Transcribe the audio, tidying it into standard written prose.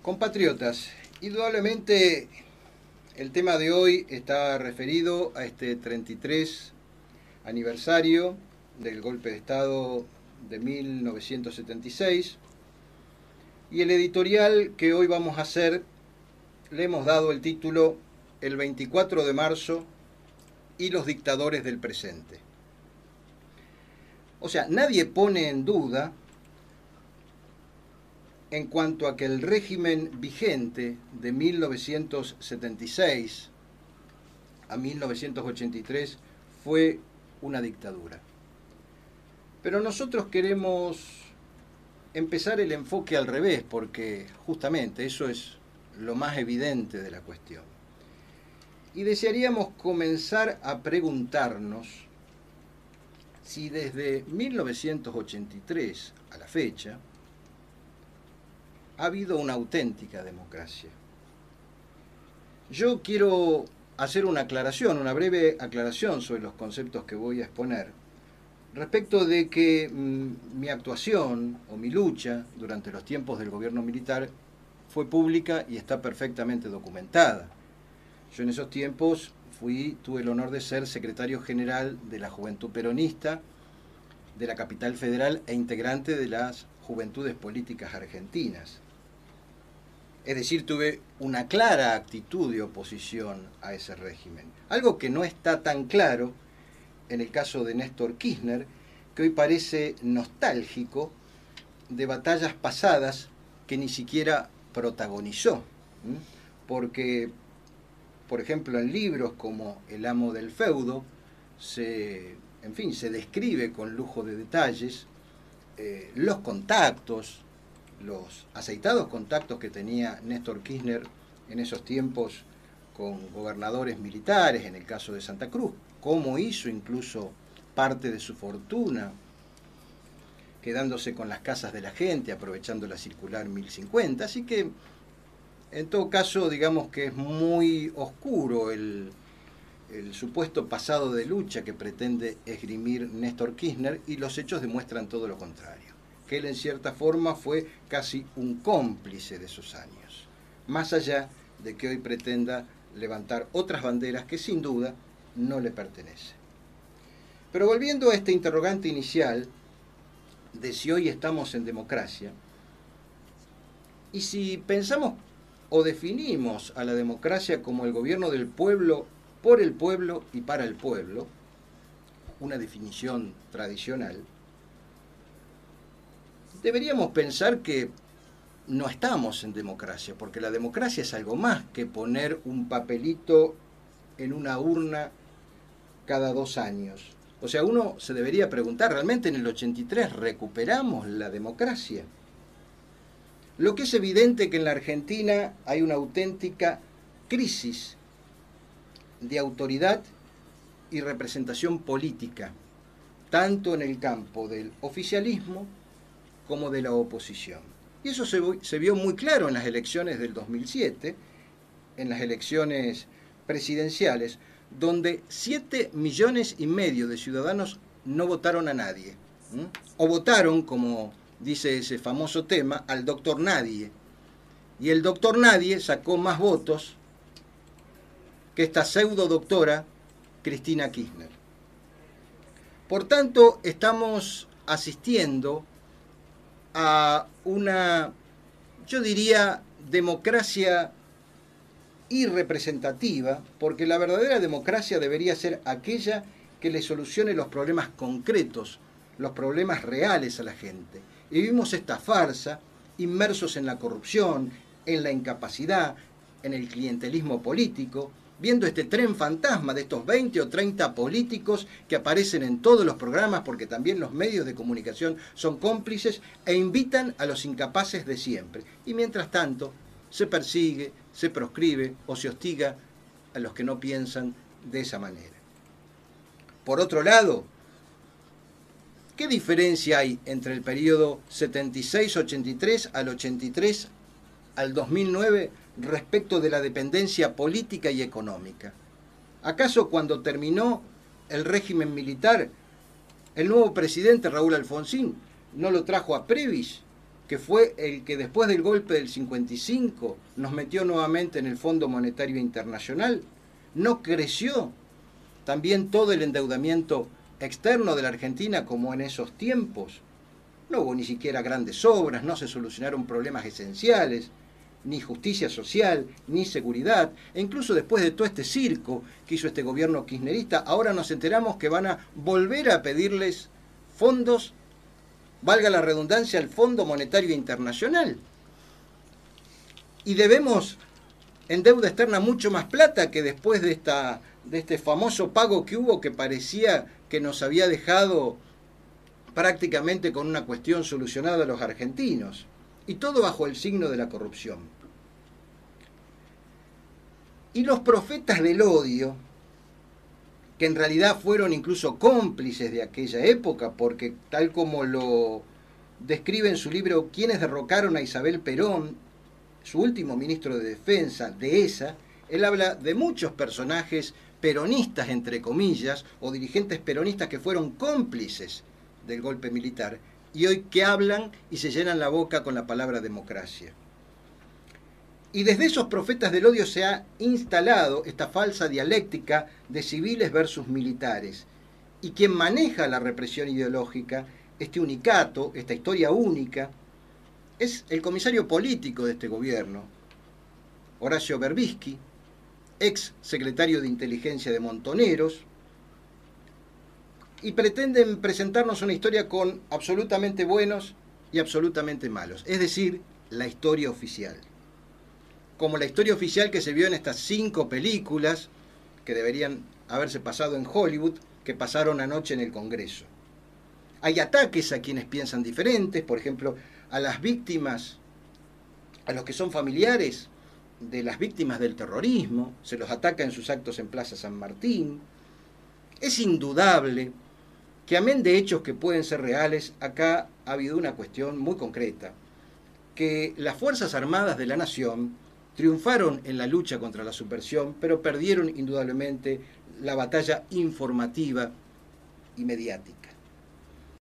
Compatriotas, indudablemente el tema de hoy está referido a este 33 aniversario del golpe de Estado de 1976 y el editorial que hoy vamos a hacer le hemos dado el título El 24 de marzo y los dictadores del presente. O sea, nadie pone en duda en cuanto a que el régimen vigente de 1976 a 1983 fue una dictadura. Pero nosotros queremos empezar el enfoque al revés, porque justamente eso es lo más evidente de la cuestión. Y desearíamos comenzar a preguntarnos si desde 1983 a la fecha ha habido una auténtica democracia. Yo quiero hacer una aclaración, una breve aclaración sobre los conceptos que voy a exponer, respecto de que mi actuación o mi lucha durante los tiempos del gobierno militar fue pública y está perfectamente documentada. Yo en esos tiempos tuve el honor de ser secretario general de la Juventud Peronista de la capital federal e integrante de las Juventudes Políticas Argentinas. Es decir, tuve una clara actitud de oposición a ese régimen. Algo que no está tan claro en el caso de Néstor Kirchner, que hoy parece nostálgico de batallas pasadas que ni siquiera protagonizó. Porque, por ejemplo, en libros como El amo del feudo, se describe con lujo de detalles los contactos, los aceitados contactos que tenía Néstor Kirchner en esos tiempos con gobernadores militares, en el caso de Santa Cruz, cómo hizo incluso parte de su fortuna, quedándose con las casas de la gente, aprovechando la circular 1050. Así que, en todo caso, digamos que es muy oscuro el supuesto pasado de lucha que pretende esgrimir Néstor Kirchner, y los hechos demuestran todo lo contrario, que él en cierta forma fue casi un cómplice de esos años, más allá de que hoy pretenda levantar otras banderas que sin duda no le pertenecen. Pero volviendo a este interrogante inicial de si hoy estamos en democracia, y si pensamos o definimos a la democracia como el gobierno del pueblo, por el pueblo y para el pueblo, una definición tradicional, deberíamos pensar que no estamos en democracia, porque la democracia es algo más que poner un papelito en una urna cada 2 años. O sea, uno se debería preguntar, ¿realmente en el 83 recuperamos la democracia? Lo que es evidente que en la Argentina hay una auténtica crisis de autoridad y representación política, tanto en el campo del oficialismo como de la oposición. Y eso se vio muy claro en las elecciones del 2007, en las elecciones presidenciales, donde 7,5 millones de ciudadanos no votaron a nadie, o votaron, como dice ese famoso tema, al doctor Nadie. Y el doctor Nadie sacó más votos que esta pseudo doctora Cristina Kirchner. Por tanto, estamos asistiendo a una, yo diría, democracia irrepresentativa, porque la verdadera democracia debería ser aquella que le solucione los problemas concretos, los problemas reales a la gente. Y vivimos esta farsa, inmersos en la corrupción, en la incapacidad, en el clientelismo político, viendo este tren fantasma de estos 20 o 30 políticos que aparecen en todos los programas, porque también los medios de comunicación son cómplices e invitan a los incapaces de siempre. Y mientras tanto, se persigue, se proscribe o se hostiga a los que no piensan de esa manera. Por otro lado, ¿qué diferencia hay entre el periodo 76-83 al 83 al 2009 respecto de la dependencia política y económica? ¿Acaso cuando terminó el régimen militar, el nuevo presidente Raúl Alfonsín no lo trajo a Previs, que fue el que después del golpe del 55 nos metió nuevamente en el Fondo Monetario Internacional, no creció también todo el endeudamiento externo de la Argentina como en esos tiempos. No hubo ni siquiera grandes obras, no se solucionaron problemas esenciales, ni justicia social, ni seguridad. E incluso después de todo este circo que hizo este gobierno kirchnerista, ahora nos enteramos que van a volver a pedirles fondos, valga la redundancia, al Fondo Monetario Internacional. Y debemos en deuda externa mucho más plata que después de este famoso pago que hubo, que parecía que nos había dejado prácticamente con una cuestión solucionada a los argentinos. Y todo bajo el signo de la corrupción. Y los profetas del odio, que en realidad fueron incluso cómplices de aquella época, porque tal como lo describe en su libro Quienes derrocaron a Isabel Perón, su último ministro de Defensa, Dehesa, él habla de muchos personajes peronistas, entre comillas, o dirigentes peronistas que fueron cómplices del golpe militar, y hoy que hablan y se llenan la boca con la palabra democracia. Y desde esos profetas del odio se ha instalado esta falsa dialéctica de civiles versus militares. Y quien maneja la represión ideológica, este unicato, esta historia única, es el comisario político de este gobierno, Horacio Berbisky, ex secretario de Inteligencia de Montoneros, y pretenden presentarnos una historia con absolutamente buenos y absolutamente malos, es decir, la historia oficial. Como la historia oficial que se vio en estas 5 películas que deberían haberse pasado en Hollywood, que pasaron anoche en el Congreso. Hay ataques a quienes piensan diferentes, por ejemplo, a las víctimas, a los que son familiares de las víctimas del terrorismo, se los ataca en sus actos en Plaza San Martín. Es indudable que, amén de hechos que pueden ser reales, acá ha habido una cuestión muy concreta, que las Fuerzas Armadas de la Nación triunfaron en la lucha contra la subversión, pero perdieron indudablemente la batalla informativa y mediática.